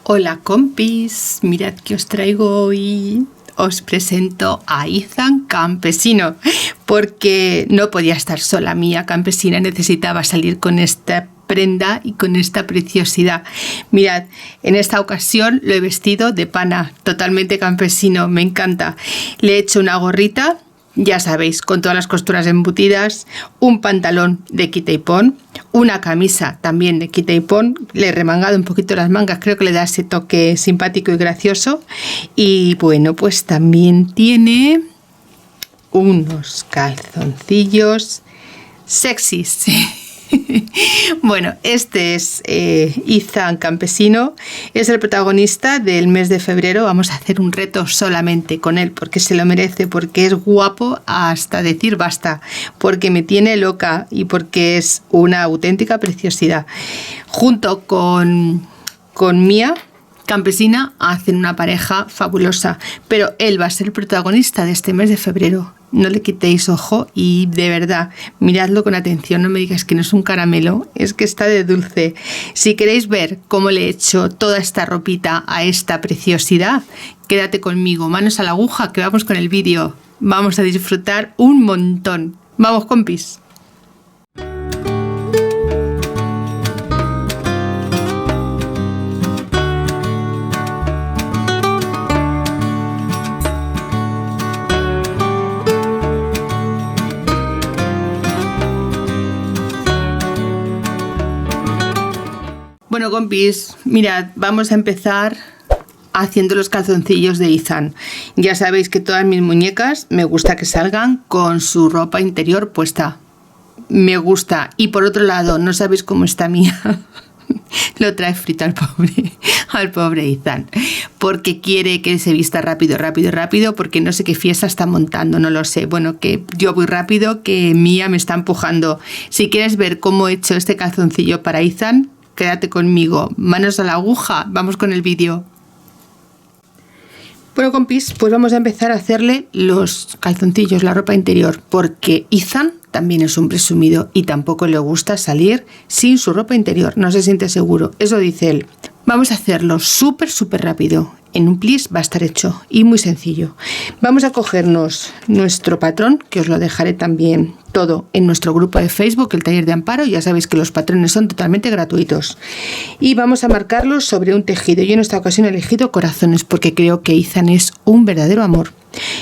Hola compis, mirad que os traigo hoy. Os presento a Ethan Campesino, porque no podía estar sola. Mía Campesina necesitaba salir con esta prenda y con esta preciosidad. Mirad, en esta ocasión lo he vestido de pana, totalmente campesino, me encanta. Le he hecho una gorrita, ya sabéis, con todas las costuras embutidas, un pantalón de quita y pon, una camisa también de quita y pon, le he remangado un poquito las mangas, creo que le da ese toque simpático y gracioso. Y bueno, pues también tiene unos calzoncillos sexys. Bueno, este es Ethan Campesino, es el protagonista del mes de febrero. Vamos a hacer un reto solamente con él porque se lo merece, porque es guapo hasta decir basta, porque me tiene loca y porque es una auténtica preciosidad. Junto con Mía Campesina hacen una pareja fabulosa, pero él va a ser el protagonista de este mes de febrero. No le quitéis ojo y de verdad, miradlo con atención, no me digáis que no es un caramelo, es que está de dulce. Si queréis ver cómo le he hecho toda esta ropita a esta preciosidad, quédate conmigo, manos a la aguja, que vamos con el vídeo. Vamos a disfrutar un montón. Vamos, compis. Bueno, compis, mirad, vamos a empezar haciendo los calzoncillos de Ethan. Ya sabéis que todas mis muñecas me gusta que salgan con su ropa interior puesta. Me gusta. Y por otro lado, no sabéis cómo está Mía. Lo trae frito al pobre Ethan, porque quiere que se vista rápido, porque no sé qué fiesta está montando, no lo sé. Bueno, que yo voy rápido, que Mía me está empujando. Si quieres ver cómo he hecho este calzoncillo para Ethan, quédate conmigo, manos a la aguja, vamos con el vídeo. Bueno, compis, pues vamos a empezar a hacerle los calzoncillos, la ropa interior, porque Ethan también es un presumido y tampoco le gusta salir sin su ropa interior, no se siente seguro, eso dice él. Vamos a hacerlo súper rápido, en un plis va a estar hecho y muy sencillo. Vamos a cogernos nuestro patrón, que os lo dejaré también todo en nuestro grupo de Facebook, el Taller de Amparo, ya sabéis que los patrones son totalmente gratuitos. Y vamos a marcarlos sobre un tejido. Yo en esta ocasión he elegido corazones porque creo que Ethan es un verdadero amor.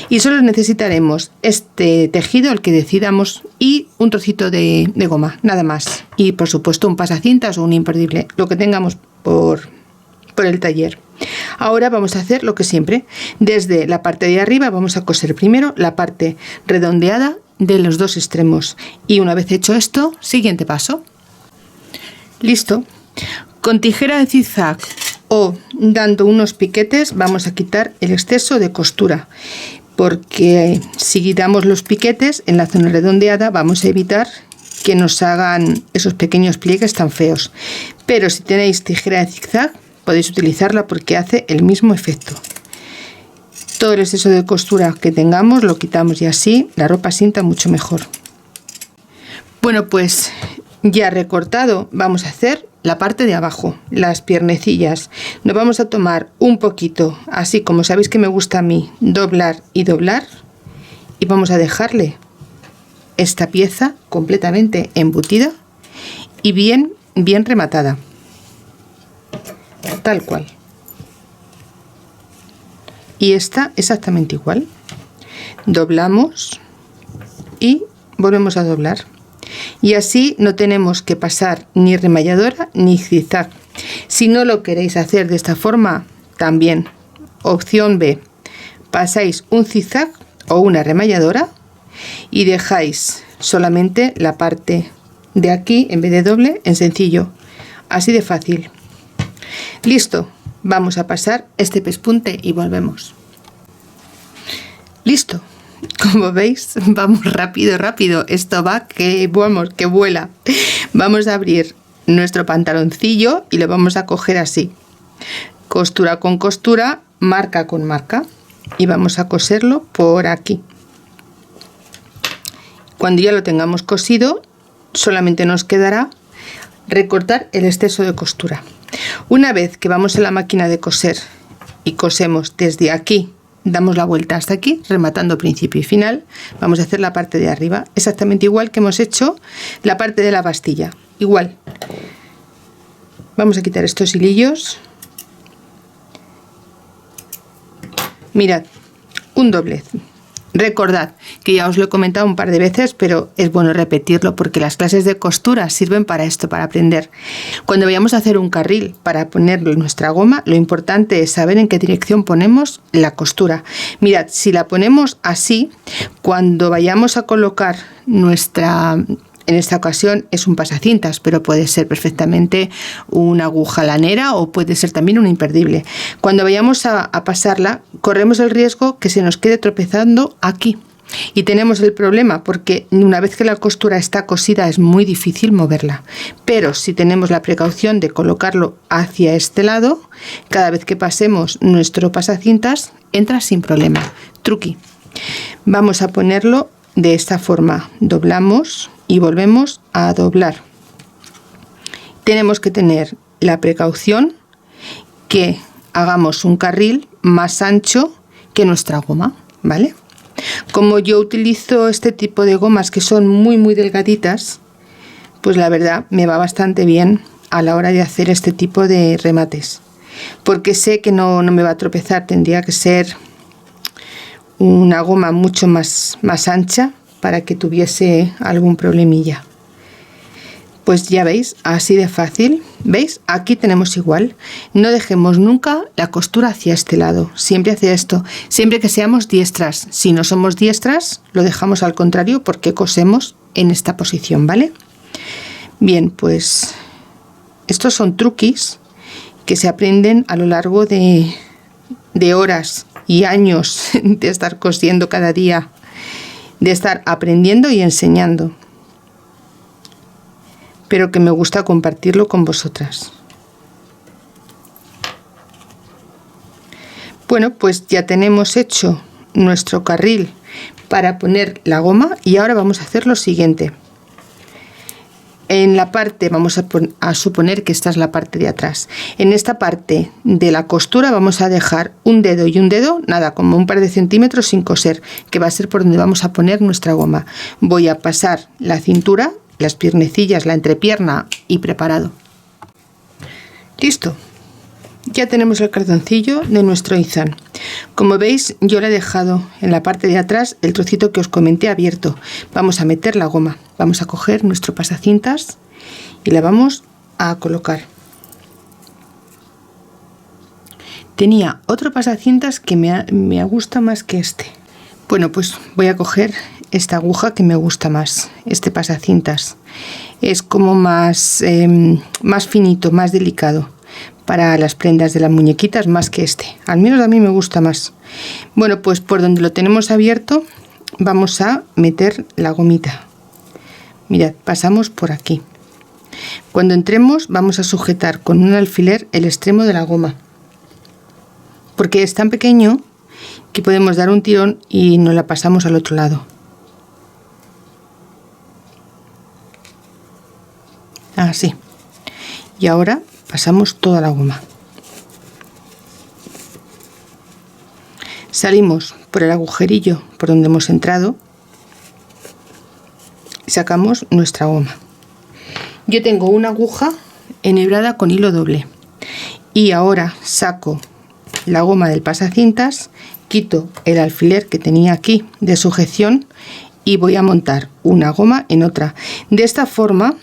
Y solo necesitaremos este tejido, el que decidamos, y un trocito de goma, nada más. Y por supuesto un pasacintas o un imperdible, lo que tengamos por el taller. Ahora vamos a hacer lo que siempre. Desde la parte de arriba vamos a coser primero la parte redondeada de los dos extremos. Y una vez hecho esto, siguiente paso. Listo. Con tijera de zigzag o dando unos piquetes vamos a quitar el exceso de costura, porque si damos los piquetes en la zona redondeada vamos a evitar que nos hagan esos pequeños pliegues tan feos. Pero si tenéis tijera de zigzag podéis utilizarla porque hace el mismo efecto. Todo el exceso de costura que tengamos lo quitamos y así la ropa sienta mucho mejor. Bueno, pues ya recortado vamos a hacer la parte de abajo, las piernecillas. Nos vamos a tomar un poquito, así como sabéis que me gusta a mí, doblar y doblar, y vamos a dejarle esta pieza completamente embutida y bien rematada, tal cual. Y esta exactamente igual. Doblamos y volvemos a doblar. Y así no tenemos que pasar ni remalladora ni zigzag. Si no lo queréis hacer de esta forma, también. Opción B. Pasáis un zigzag o una remalladora y dejáis solamente la parte de aquí en vez de doble en sencillo. Así de fácil. Listo. Vamos a pasar este pespunte y volvemos. Listo. Como veis, vamos rápido. Esto va que vuela. Vamos a abrir nuestro pantaloncillo y lo vamos a coger así. Costura con costura, marca con marca. Y vamos a coserlo por aquí. Cuando ya lo tengamos cosido, solamente nos quedará recortar el exceso de costura. Una vez que vamos a la máquina de coser y cosemos desde aquí, damos la vuelta hasta aquí, rematando principio y final, vamos a hacer la parte de arriba, exactamente igual que hemos hecho la parte de la pastilla, igual. Vamos a quitar estos hilillos. Mirad, un doblez. Recordad que ya os lo he comentado un par de veces, pero es bueno repetirlo porque las clases de costura sirven para esto, para aprender. Cuando vayamos a hacer un carril para ponerlo en nuestra goma, lo importante es saber en qué dirección ponemos la costura. Mirad, si la ponemos así, cuando vayamos a colocar en esta ocasión es un pasacintas, pero puede ser perfectamente una aguja lanera o puede ser también un imperdible. Cuando vayamos a pasarla, corremos el riesgo que se nos quede tropezando aquí. Y tenemos el problema porque una vez que la costura está cosida es muy difícil moverla. Pero si tenemos la precaución de colocarlo hacia este lado, cada vez que pasemos nuestro pasacintas entra sin problema. Truqui. Vamos a ponerlo de esta forma. Doblamos y volvemos a doblar. Tenemos que tener la precaución que hagamos un carril más ancho que nuestra goma, ¿vale? Como yo utilizo este tipo de gomas que son muy delgaditas, pues la verdad me va bastante bien a la hora de hacer este tipo de remates, porque sé que no me va a tropezar. Tendría que ser una goma mucho más ancha para que tuviese algún problemilla. Pues ya veis, así de fácil. ¿Veis? Aquí tenemos igual. No dejemos nunca la costura hacia este lado, siempre hacia esto, siempre que seamos diestras. Si no somos diestras, lo dejamos al contrario porque cosemos en esta posición, ¿vale? Bien, pues estos son truquis que se aprenden a lo largo de horas y años de estar cosiendo cada día, de estar aprendiendo y enseñando, pero que me gusta compartirlo con vosotras. Bueno, pues ya tenemos hecho nuestro carril para poner la goma y ahora vamos a hacer lo siguiente. En la parte, vamos a suponer que esta es la parte de atrás. En esta parte de la costura vamos a dejar un dedo y un dedo, nada, como un par de centímetros sin coser, que va a ser por donde vamos a poner nuestra goma. Voy a pasar la cintura, las piernecillas, la entrepierna y preparado. Listo. Ya tenemos el cartoncillo de nuestro izan. Como veis, yo le he dejado en la parte de atrás el trocito que os comenté abierto. Vamos a meter la goma. Vamos a coger nuestro pasacintas y la vamos a colocar. Tenía otro pasacintas que me gusta más que este. Bueno, pues voy a coger esta aguja que me gusta más, este pasacintas. Es como más finito, más delicado para las prendas de las muñequitas más que este. Al menos a mí me gusta más. Bueno, pues por donde lo tenemos abierto vamos a meter la gomita. Mirad, pasamos por aquí. Cuando entremos vamos a sujetar con un alfiler el extremo de la goma, porque es tan pequeño que podemos dar un tirón y nos la pasamos al otro lado. Así. Y ahora pasamos toda la goma. Salimos por el agujerillo por donde hemos entrado y sacamos nuestra goma. Yo tengo una aguja enhebrada con hilo doble y ahora saco la goma del pasacintas, quito el alfiler que tenía aquí de sujeción y voy a montar una goma en otra. De esta forma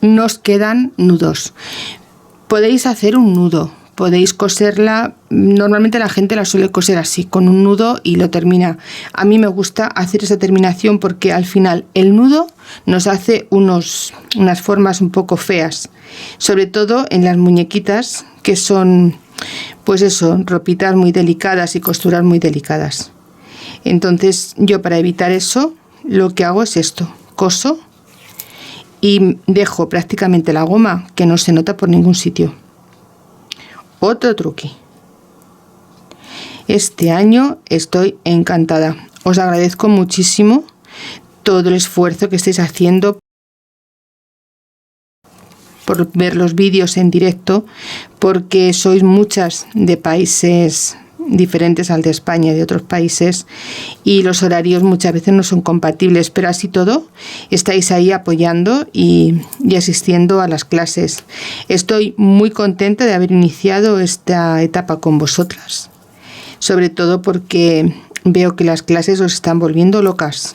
nos quedan nudos. Podéis hacer un nudo, podéis coserla, normalmente la gente la suele coser así, con un nudo y lo termina. A mí me gusta hacer esa terminación porque al final el nudo nos hace unas formas un poco feas, sobre todo en las muñequitas que son, pues eso, ropitas muy delicadas y costuras muy delicadas. Entonces yo, para evitar eso, lo que hago es esto, coso y dejo prácticamente la goma que no se nota por ningún sitio. Otro truqui. Este año estoy encantada. Os agradezco muchísimo todo el esfuerzo que estáis haciendo por ver los vídeos en directo, porque sois muchas de países diferentes al de España y de otros países, y los horarios muchas veces no son compatibles, pero así todo estáis ahí apoyando y asistiendo a las clases. Estoy muy contenta de haber iniciado esta etapa con vosotras, sobre todo porque veo que las clases os están volviendo locas.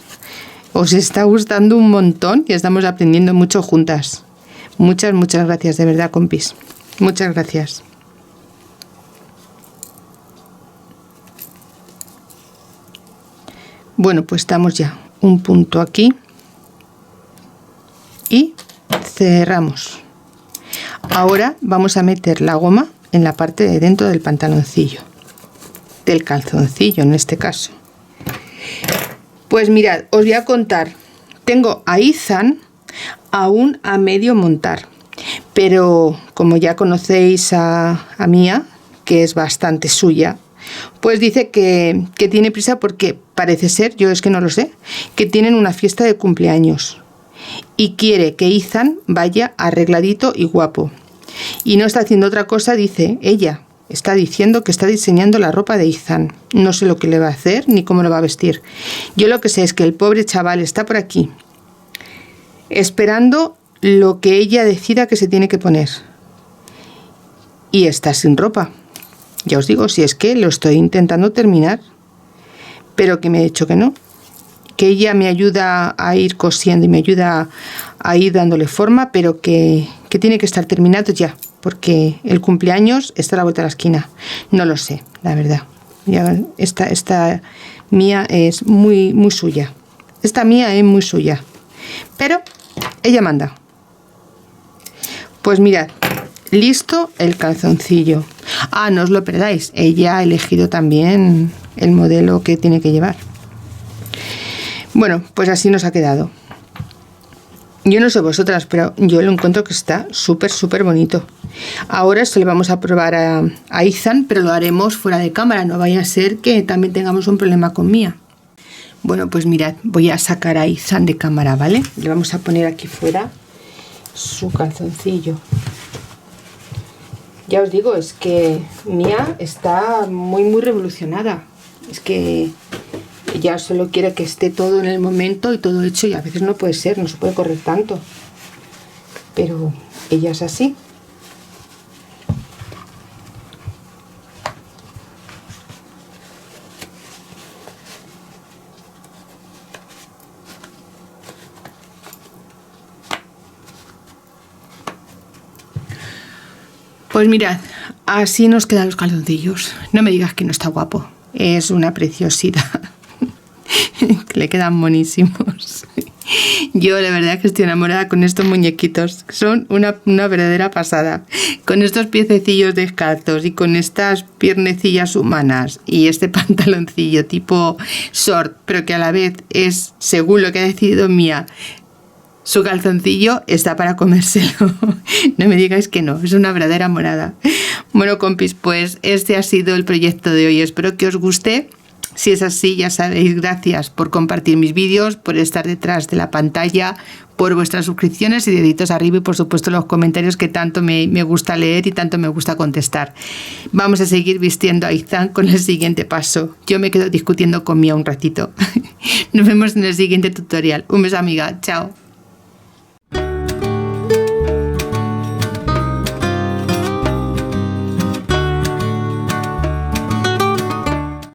Os está gustando un montón y estamos aprendiendo mucho juntas. Muchas gracias, de verdad, compis. Muchas gracias. Bueno, pues estamos ya un punto aquí y cerramos. Ahora vamos a meter la goma en la parte de dentro del pantaloncillo, del calzoncillo en este caso. Pues mirad, os voy a contar. Tengo a Ethan aún a medio montar, pero como ya conocéis a Mía, que es bastante suya, pues dice que tiene prisa porque parece ser, yo es que no lo sé, que tienen una fiesta de cumpleaños y quiere que Ethan vaya arregladito y guapo. Y no está haciendo otra cosa, dice ella. Está diciendo que está diseñando la ropa de Ethan. No sé lo que le va a hacer ni cómo lo va a vestir. Yo lo que sé es que el pobre chaval está por aquí, esperando lo que ella decida que se tiene que poner. Y está sin ropa. Ya os digo, si es que lo estoy intentando terminar, pero que me ha dicho que no. Que ella me ayuda a ir cosiendo y me ayuda a ir dándole forma, pero que tiene que estar terminado ya, porque el cumpleaños está a la vuelta de la esquina. No lo sé, la verdad. Ya, esta Mía es muy suya. Esta Mía es muy suya. Pero ella manda. Pues mirad, listo el calzoncillo. Ah, no os lo perdáis. Ella ha elegido también el modelo que tiene que llevar. Bueno, pues así nos ha quedado. Yo no sé vosotras, pero yo lo encuentro que está súper bonito. Ahora esto le vamos a probar a Ethan, pero lo haremos fuera de cámara. No vaya a ser que también tengamos un problema con Mía. Bueno, pues mirad, voy a sacar a Ethan de cámara, ¿vale? Le vamos a poner aquí fuera su calzoncillo. Ya os digo, es que Mía está muy revolucionada. Es que ella solo quiere que esté todo en el momento y todo hecho, y a veces no puede ser, no se puede correr tanto. Pero ella es así. Pues mirad, así nos quedan los calzoncillos. No me digas que no está guapo. Es una preciosidad. Le quedan buenísimos. Yo la verdad que estoy enamorada con estos muñequitos. Son una verdadera pasada. Con estos piececillos descalzos y con estas piernecillas humanas y este pantaloncillo tipo short, pero que a la vez es, según lo que ha decidido Mía, su calzoncillo está para comérselo. No me digáis que no, es una verdadera morada. Bueno, compis, pues este ha sido el proyecto de hoy. Espero que os guste. Si es así, ya sabéis, gracias por compartir mis vídeos, por estar detrás de la pantalla, por vuestras suscripciones y deditos arriba y por supuesto los comentarios que tanto me gusta leer y tanto me gusta contestar. Vamos a seguir vistiendo a Ethan con el siguiente paso. Yo me quedo discutiendo con Mía un ratito. Nos vemos en el siguiente tutorial. Un beso, amiga. Chao.